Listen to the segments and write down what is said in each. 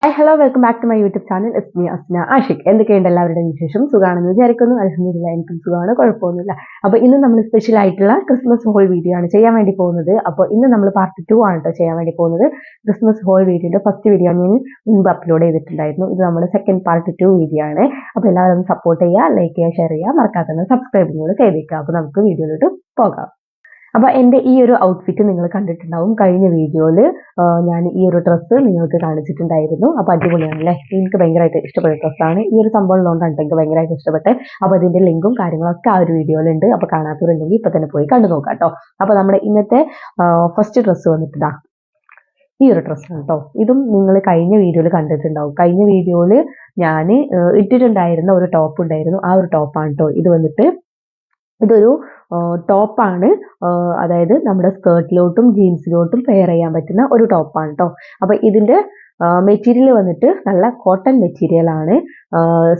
Hi hello welcome back to my YouTube channel. It's me Asna Ashiq. എന്തൊക്കെയുണ്ട് എല്ലാവരുടെയും വിശേഷം? സുഖമാണെന്ന് വിചാരിക്കുന്നു. അൽഹംദുലില്ലാ എനിക്കും സുഖമാണ്, കുഴപ്പമൊന്നുമില്ല. അപ്പോൾ ഇന്ന് നമ്മൾ സ്പെഷ്യൽ ആയിട്ടുള്ള ക്രിസ്മസ് ഹോൾ വീഡിയോ ആണ് ചെയ്യാൻ വേണ്ടി പോകുന്നത്. അപ്പോൾ ഇന്ന് നമ്മൾ പാർട്ട് 2 ആണ് കേട്ടോ ചെയ്യാൻ വേണ്ടി പോകുന്നത്. ക്രിസ്മസ് ഹോൾ വീഡിയോയുടെ ഫസ്റ്റ് വീഡിയോ ഞാൻ മുൻപ് അപ്ലോഡ് ചെയ്തിട്ടുണ്ടായിരുന്നു. ഇത് നമ്മുടെ സെക്കൻഡ് പാർട്ട് 2 വീഡിയോ ആണ്. അപ്പോൾ എല്ലാവരും സപ്പോർട്ട് ചെയ്യുക, ലൈക്ക് ചെയ്യുക, ഷെയർ ചെയ്യുക, മറക്കാതെ സബ്സ്ക്രൈബും കൂടെ ചെയ്തേക്കുക. അപ്പോൾ നമുക്ക് വീഡിയോയിലോട്ട് പോകാം. അപ്പോൾ എൻ്റെ ഈ ഒരു ഔട്ട്ഫിറ്റ് നിങ്ങൾ കണ്ടിട്ടുണ്ടാവും. കഴിഞ്ഞ വീഡിയോയിൽ ഞാൻ ഈ ഒരു ഡ്രസ്സ് നിങ്ങൾക്ക് കാണിച്ചിട്ടുണ്ടായിരുന്നു. അപ്പോൾ അടിപൊളിയാണല്ലേ, എനിക്ക് ഭയങ്കരമായിട്ട് ഇഷ്ടപ്പെട്ട ഡ്രസ്സാണ്. ഈ ഒരു സംഭവം ഉള്ളതുകൊണ്ടാണ് എനിക്ക് ഭയങ്കരമായിട്ട് ഇഷ്ടപ്പെട്ടത്. അപ്പോൾ അതിൻ്റെ ലിങ്കും കാര്യങ്ങളൊക്കെ ആ ഒരു വീഡിയോയിലുണ്ട്. അപ്പോൾ കാണാത്തവരുണ്ടെങ്കിൽ ഇപ്പോൾ തന്നെ പോയി കണ്ടു നോക്കാം കേട്ടോ. അപ്പോൾ നമ്മുടെ ഇന്നത്തെ ഫസ്റ്റ് ഡ്രസ്സ് വന്നിട്ടാ ഈ ഒരു ഡ്രസ്സാണ് കേട്ടോ. ഇതും നിങ്ങൾ കഴിഞ്ഞ വീഡിയോയിൽ കണ്ടിട്ടുണ്ടാവും. കഴിഞ്ഞ വീഡിയോയിൽ ഞാൻ ഇട്ടിട്ടുണ്ടായിരുന്ന ഒരു ടോപ്പ് ഉണ്ടായിരുന്നു, ആ ഒരു ടോപ്പാണ് കേട്ടോ ഇത്. വന്നിട്ട് ഇതൊരു ടോപ്പാണ്, അതായത് നമ്മുടെ സ്കേർട്ടിലോട്ടും ജീൻസിലോട്ടും പെയർ ചെയ്യാൻ പറ്റുന്ന ഒരു ടോപ്പാണ് കേട്ടോ. അപ്പോൾ ഇതിൻ്റെ മെറ്റീരിയൽ വന്നിട്ട് നല്ല കോട്ടൺ മെറ്റീരിയൽ ആണ്.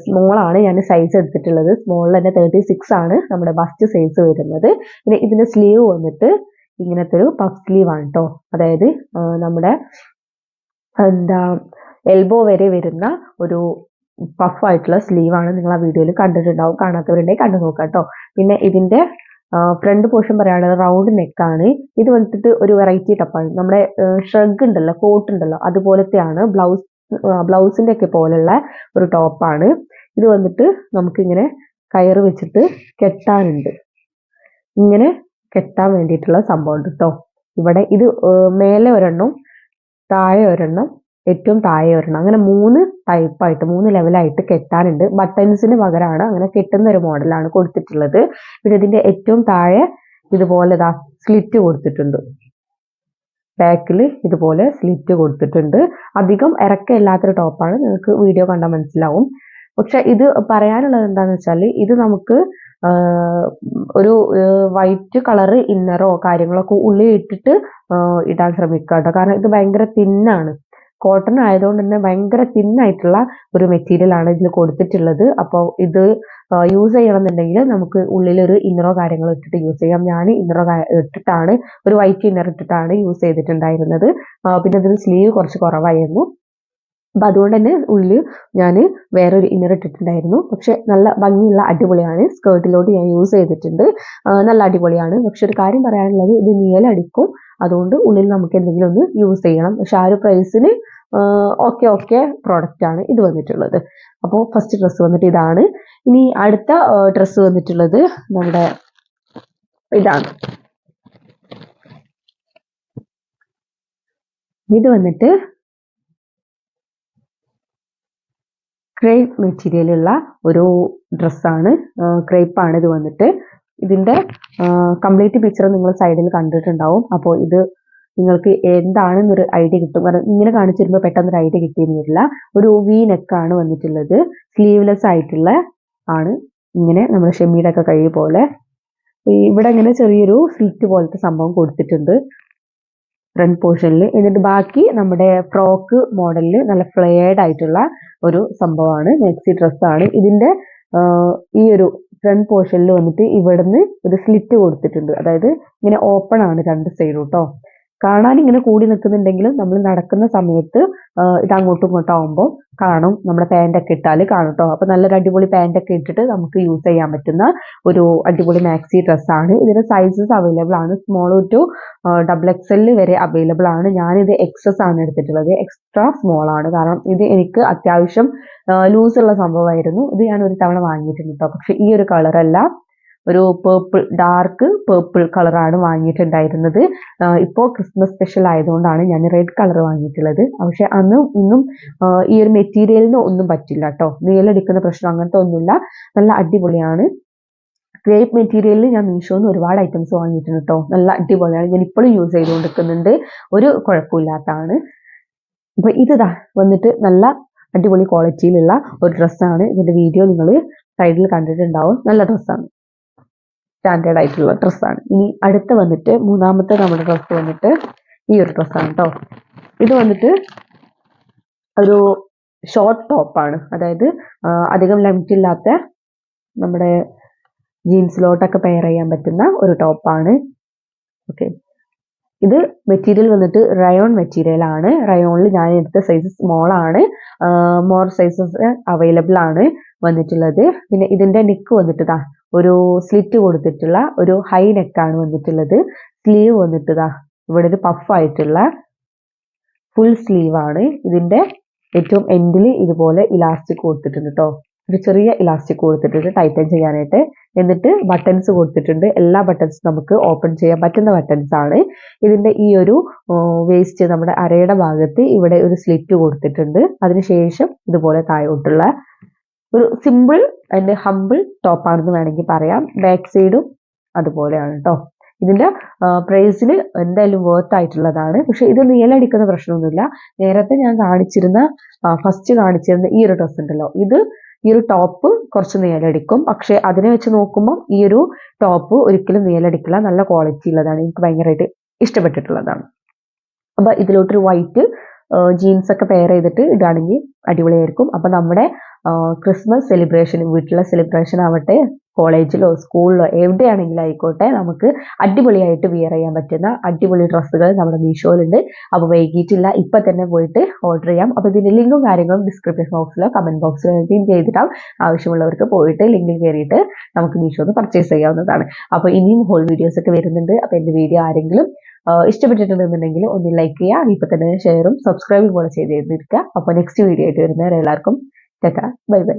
സ്മോൾ ആണ് ഞാൻ സൈസ് എടുത്തിട്ടുള്ളത്. സ്മോളിൽ തന്നെ 36 ആണ് നമ്മുടെ ബസ്റ്റ് സൈസ് വരുന്നത്. പിന്നെ ഇതിൻ്റെ സ്ലീവ് വന്നിട്ട് ഇങ്ങനത്തെ ഒരു പഫ് സ്ലീവ് ആണ് കേട്ടോ. അതായത് നമ്മുടെ എന്താ എൽബോ വരെ വരുന്ന ഒരു പഫ് ആയിട്ടുള്ള സ്ലീവാണ്. നിങ്ങൾ ആ വീഡിയോയിൽ കണ്ടിട്ടുണ്ടാവും. കാണാത്തവരുണ്ടെങ്കിൽ കണ്ടു നോക്കാം കേട്ടോ. പിന്നെ ഇതിൻ്റെ ഫ്രണ്ട് പോർഷൻ പറയുകയാണെങ്കിൽ റൗണ്ട് നെക്കാണ്. ഇത് വന്നിട്ട് ഒരു വെറൈറ്റി ടപ്പാണ്. നമ്മുടെ ഷ്രഗ് ഉണ്ടല്ലോ, കോട്ട് ഉണ്ടല്ലോ, അതുപോലത്തെയാണ്. ബ്ലൗസിൻ്റെ ഒക്കെ പോലുള്ള ഒരു ടോപ്പാണ്. ഇത് വന്നിട്ട് നമുക്കിങ്ങനെ കയറ് വെച്ചിട്ട് കെട്ടാനുണ്ട്. ഇങ്ങനെ കെട്ടാൻ വേണ്ടിയിട്ടുള്ള സംഭവം ഉണ്ട് കേട്ടോ. ഇവിടെ ഇത് മേലെ ഒരെണ്ണം, താഴെ ഒരെണ്ണം, ഏറ്റവും താഴെ ഒരെണ്ണം, അങ്ങനെ 3 ടൈപ്പായിട്ട് 3 ലെവലായിട്ട് കെട്ടാനുണ്ട്. ബട്ടൺസിന് പകരമാണ് അങ്ങനെ കെട്ടുന്ന ഒരു മോഡലാണ് കൊടുത്തിട്ടുള്ളത്. പിന്നെ ഇതിന്റെ ഏറ്റവും താഴെ ഇതുപോലെ സ്ലിറ്റ് കൊടുത്തിട്ടുണ്ട്. ബാക്കിൽ ഇതുപോലെ സ്ലിറ്റ് കൊടുത്തിട്ടുണ്ട്. അധികം ഇറക്കമില്ലാത്തൊരു ടോപ്പാണ്, നിങ്ങൾക്ക് വീഡിയോ കണ്ടാൽ മനസ്സിലാവും. പക്ഷെ ഇത് പറയാനുള്ളത് എന്താണെന്ന് വെച്ചാൽ, ഇത് നമുക്ക് ഒരു വൈറ്റ് കളറ് ഇന്നറോ കാര്യങ്ങളൊക്കെ ഉള്ളിൽ ഇട്ടിട്ട് ഇടാൻ ശ്രമിക്കുക കേട്ടോ. കാരണം ഇത് ഭയങ്കര തിന്നാണ്. കോട്ടൺ ആയതുകൊണ്ട് തന്നെ ഭയങ്കര തിന്നായിട്ടുള്ള ഒരു മെറ്റീരിയൽ ആണ് ഇതിൽ കൊടുത്തിട്ടുള്ളത്. അപ്പോൾ ഇത് യൂസ് ചെയ്യണമെന്നുണ്ടെങ്കിൽ നമുക്ക് ഉള്ളിലൊരു ഇന്നറോ കാര്യങ്ങളോ ഇട്ടിട്ട് യൂസ് ചെയ്യാം. ഞാൻ ഇന്നറോ ഇട്ടിട്ടാണ്, ഒരു വൈറ്റ് ഇന്നർ ഇട്ടിട്ടാണ് യൂസ് ചെയ്തിട്ടുണ്ടായിരുന്നത്. പിന്നെ അതിന് സ്ലീവ് കുറച്ച് കുറവായിരുന്നു. അപ്പം അതുകൊണ്ട് തന്നെ ഉള്ളിൽ ഞാൻ വേറൊരു ഇന്നർ ഇട്ടിട്ടുണ്ടായിരുന്നു. പക്ഷെ നല്ല ഭംഗിയുള്ള അടിപൊളിയാണ്. സ്കേർട്ടിലോട്ട് ഞാൻ യൂസ് ചെയ്തിട്ടുണ്ട്, നല്ല അടിപൊളിയാണ്. പക്ഷെ ഒരു കാര്യം പറയാനുള്ളത്, ഇത് നീലടിക്കും. അതുകൊണ്ട് ഉള്ളിൽ നമുക്ക് എന്തെങ്കിലും ഒന്ന് യൂസ് ചെയ്യണം. പക്ഷെ ആ ഒരു പ്രൈസിന് ഓക്കെ പ്രോഡക്റ്റ് ആണ് ഇത് വന്നിട്ടുള്ളത്. അപ്പോൾ ഫസ്റ്റ് ഡ്രസ്സ് വന്നിട്ട് ഇതാണ്. ഇനി അടുത്ത ഡ്രസ്സ് വന്നിട്ടുള്ളത് നമ്മുടെ ഇതാണ്. ഇത് വന്നിട്ട് ക്രേപ്പ് മെറ്റീരിയലുള്ള ഒരു ഡ്രസ്സാണ്. ക്രേപ്പാണ് ഇത് വന്നിട്ട്. ഇതിൻ്റെ കംപ്ലീറ്റ് പിക്ചർ നിങ്ങൾ സൈഡിൽ കണ്ടിട്ടുണ്ടാവും. അപ്പോൾ ഇത് നിങ്ങൾക്ക് എന്താണെന്നൊരു ഐഡിയ കിട്ടും. കാരണം ഇങ്ങനെ കാണിച്ചു തരുമ്പോൾ പെട്ടെന്നൊരു ഐഡിയ കിട്ടിയെന്ന് വരില്ല. ഒരു വി നെക്കാണ് വന്നിട്ടുള്ളത്. സ്ലീവ്ലെസ് ആയിട്ടുള്ള ആണ്. ഇങ്ങനെ നമ്മുടെ ഷെമ്മീടെ ഒക്കെ കൈ പോലെ ഇവിടെ ഇങ്ങനെ ചെറിയൊരു സ്ലിറ്റ് പോലത്തെ സംഭവം കൊടുത്തിട്ടുണ്ട് ഫ്രണ്ട് പോർഷനിൽ. എന്നിട്ട് ബാക്കി നമ്മുടെ ഫ്രോക്ക് മോഡലിൽ നല്ല ഫ്ലെയർഡ് ആയിട്ടുള്ള ഒരു സംഭവമാണ്. മാക്സി ഡ്രസ്സാണ്. ഇതിൻ്റെ ഈ ഒരു ഫ്രണ്ട് പോർഷനിൽ വന്നിട്ട് ഇവിടുന്ന് ഒരു സ്ലിറ്റ് കൊടുത്തിട്ടുണ്ട്. അതായത് ഇങ്ങനെ ഓപ്പൺ ആണ് രണ്ട് സൈഡും കേട്ടോ. കാണാൻ ഇങ്ങനെ കൂടി നിൽക്കുന്നുണ്ടെങ്കിലും നമ്മൾ നടക്കുന്ന സമയത്ത് ഇത് അങ്ങോട്ടും ഇങ്ങോട്ടും ആകുമ്പോൾ കാണും. നമ്മുടെ പാൻറ്റൊക്കെ ഇട്ടാൽ കാണും കേട്ടോ. അപ്പോൾ നല്ലൊരു അടിപൊളി പാൻറ്റൊക്കെ ഇട്ടിട്ട് നമുക്ക് യൂസ് ചെയ്യാൻ പറ്റുന്ന ഒരു അടിപൊളി മാക്സി ഡ്രസ്സാണ്. ഇതിന് സൈസസ് അവൈലബിൾ ആണ്. സ്മോൾ ടു XXL വരെ അവൈലബിൾ ആണ്. ഞാനിത് XS ആണ് എടുത്തിട്ടുള്ളത്. എക്സ്ട്രാ സ്മോൾ ആണ്. കാരണം ഇത് എനിക്ക് അത്യാവശ്യം ലൂസുള്ള സംഭവമായിരുന്നു. ഇത് ഞാൻ ഒരു തവണ വാങ്ങിയിട്ടുണ്ട് കേട്ടോ. പക്ഷെ ഈ ഒരു കളറല്ല, ഒരു പേർപ്പിൾ, ഡാർക്ക് പേർപ്പിൾ കളറാണ് വാങ്ങിയിട്ടുണ്ടായിരുന്നത്. ഇപ്പോൾ ക്രിസ്മസ് സ്പെഷ്യൽ ആയതുകൊണ്ടാണ് ഞാൻ റെഡ് കളർ വാങ്ങിയിട്ടുള്ളത്. പക്ഷെ അന്നും ഇന്നും ഈ ഒരു മെറ്റീരിയലിന് ഒന്നും പറ്റില്ല കേട്ടോ. നീലടിക്കുന്ന പ്രശ്നം അങ്ങനത്തെ ഒന്നുമില്ല. നല്ല അടിപൊളിയാണ്. ക്രേപ്പ് മെറ്റീരിയലിൽ ഞാൻ മീഷോന്ന് ഒരുപാട് ഐറ്റംസ് വാങ്ങിയിട്ടുണ്ട് കേട്ടോ. നല്ല അടിപൊളിയാണ്. ഞാൻ ഇപ്പോഴും യൂസ് ചെയ്തുകൊണ്ടിരിക്കുന്നുണ്ട്. ഒരു കുഴപ്പമില്ലാത്തതാണ്. അപ്പോൾ ഇതാ വന്നിട്ട് നല്ല അടിപൊളി ക്വാളിറ്റിയിലുള്ള ഒരു ഡ്രസ്സാണ്. ഇതിൻ്റെ വീഡിയോ നിങ്ങൾ സൈഡിൽ കണ്ടിട്ടുണ്ടാവും. നല്ല ഡ്രസ്സാണ്, സ്റ്റാൻഡേർഡ് ആയിട്ടുള്ള ഡ്രസ്സാണ്. ഇനി അടുത്ത വന്നിട്ട് മൂന്നാമത്തെ നമ്മുടെ ഡ്രസ്സ് വന്നിട്ട് ഈ ഒരു ഡ്രസ്സാണ് കേട്ടോ. ഇത് വന്നിട്ട് ഒരു ഷോർട്ട് ടോപ്പാണ്. അതായത് അധികം ലെങ്ത് ഇല്ലാത്ത നമ്മുടെ ജീൻസിലോട്ടൊക്കെ പെയർ ചെയ്യാൻ പറ്റുന്ന ഒരു ടോപ്പാണ്. ഓക്കെ, ഇത് മെറ്റീരിയൽ വന്നിട്ട് റയോൺ മെറ്റീരിയൽ ആണ്. റയോണിൽ ഞാൻ എടുത്ത സൈസ് സ്മോൾ ആണ്. മോർ സൈസസ് അവൈലബിൾ ആണ് വന്നിട്ടുള്ളത്. പിന്നെ ഇതിന്റെ നെക്ക് വന്നിട്ട് ഒരു സ്ലിറ്റ് കൊടുത്തിട്ടുള്ള ഒരു ഹൈ നെക്കാണ് വന്നിട്ടുള്ളത്. സ്ലീവ് വന്നിട്ട് ഇവിടെ ഒരു പഫ് ആയിട്ടുള്ള ഫുൾ സ്ലീവ് ആണ്. ഇതിന്റെ ഏറ്റവും എൻഡിൽ ഇതുപോലെ ഇലാസ്റ്റിക് കൊടുത്തിട്ടുണ്ട് കേട്ടോ. ഒരു ചെറിയ ഇലാസ്റ്റിക് കൊടുത്തിട്ടുണ്ട് ടൈറ്റൻ ചെയ്യാനായിട്ട്. എന്നിട്ട് ബട്ടൺസ് കൊടുത്തിട്ടുണ്ട്. എല്ലാ ബട്ടൺസും നമുക്ക് ഓപ്പൺ ചെയ്യാൻ പറ്റുന്ന ബട്ടൺസ് ആണ്. ഇതിന്റെ ഈ ഒരു വേസ്റ്റ് നമ്മുടെ അരയുടെ ഭാഗത്ത് ഇവിടെ ഒരു സ്ലിറ്റ് കൊടുത്തിട്ടുണ്ട്. അതിനുശേഷം ഇതുപോലെ താഴോട്ടുള്ള ഒരു സിമ്പിൾ ആൻഡ് ഹമ്പിൾ ടോപ്പാണെന്ന് വേണമെങ്കിൽ പറയാം. ബാക്ക് സൈഡും അതുപോലെയാണ് കേട്ടോ. ഇതിന്റെ പ്രൈസിന് എന്തായാലും വർത്ത് ആയിട്ടുള്ളതാണ്. പക്ഷെ ഇത് നീലടിക്കുന്ന പ്രശ്നമൊന്നുമില്ല. നേരത്തെ ഞാൻ ഫസ്റ്റ് കാണിച്ചിരുന്ന ഈ ഒരു ഡ്രസ് ഉണ്ടല്ലോ, ഈ ഒരു ടോപ്പ് കുറച്ച് നീലടിക്കും. പക്ഷെ അതിനെ വെച്ച് നോക്കുമ്പോൾ ഈ ഒരു ടോപ്പ് ഒരിക്കലും നീലടിക്കില്ല. നല്ല ക്വാളിറ്റി ഉള്ളതാണ്. എനിക്ക് ഭയങ്കരമായിട്ട് ഇഷ്ടപ്പെട്ടിട്ടുള്ളതാണ്. അപ്പൊ ഇതിലോട്ടൊരു വൈറ്റ് ജീൻസ് ഒക്കെ പെയർ ചെയ്തിട്ട് ഇടുകയാണെങ്കിൽ അടിപൊളിയായിരിക്കും. അപ്പൊ നമ്മുടെ ക്രിസ്മസ് സെലിബ്രേഷൻ, വീട്ടിലെ സെലിബ്രേഷൻ ആവട്ടെ, കോളേജിലോ സ്കൂളിലോ എവിടെയാണെങ്കിലും ആയിക്കോട്ടെ, നമുക്ക് അടിപൊളിയായിട്ട് വിയർ ചെയ്യാൻ പറ്റുന്ന അടിപൊളി ഡ്രസ്സുകൾ നമ്മുടെ മീഷോയിലുണ്ട്. അപ്പോൾ വൈകിട്ടില്ല, ഇപ്പൊ തന്നെ പോയിട്ട് ഓർഡർ ചെയ്യാം. അപ്പോൾ ഇതിന്റെ ലിങ്കും കാര്യങ്ങളും ഡിസ്ക്രിപ്ഷൻ ബോക്സിലോ കമന്റ് ബോക്സിലോ പിൻ ചെയ്തിട്ടാവും. ആവശ്യമുള്ളവർക്ക് പോയിട്ട് ലിങ്കിൽ കയറിയിട്ട് നമുക്ക് മീഷോന്ന് പർച്ചേസ് ചെയ്യാവുന്നതാണ്. അപ്പോൾ ഇനിയും ഹോൾ വീഡിയോസ് ഒക്കെ വരുന്നുണ്ട്. അപ്പോൾ എന്റെ വീഡിയോ ആരെങ്കിലും ഇഷ്ടപ്പെട്ടിട്ടുണ്ടെന്നുണ്ടെങ്കിൽ ഒന്ന് ലൈക്ക് ചെയ്യുക. ഇപ്പൊ തന്നെ ഷെയറും സബ്സ്ക്രൈബും കൂടെ ചെയ്തിരിക്കുക. അപ്പോൾ നെക്സ്റ്റ് വീഡിയോ ആയിട്ട് വരുന്നവരെ എല്ലാവർക്കും ടാറ്റാ, ബൈ ബൈ.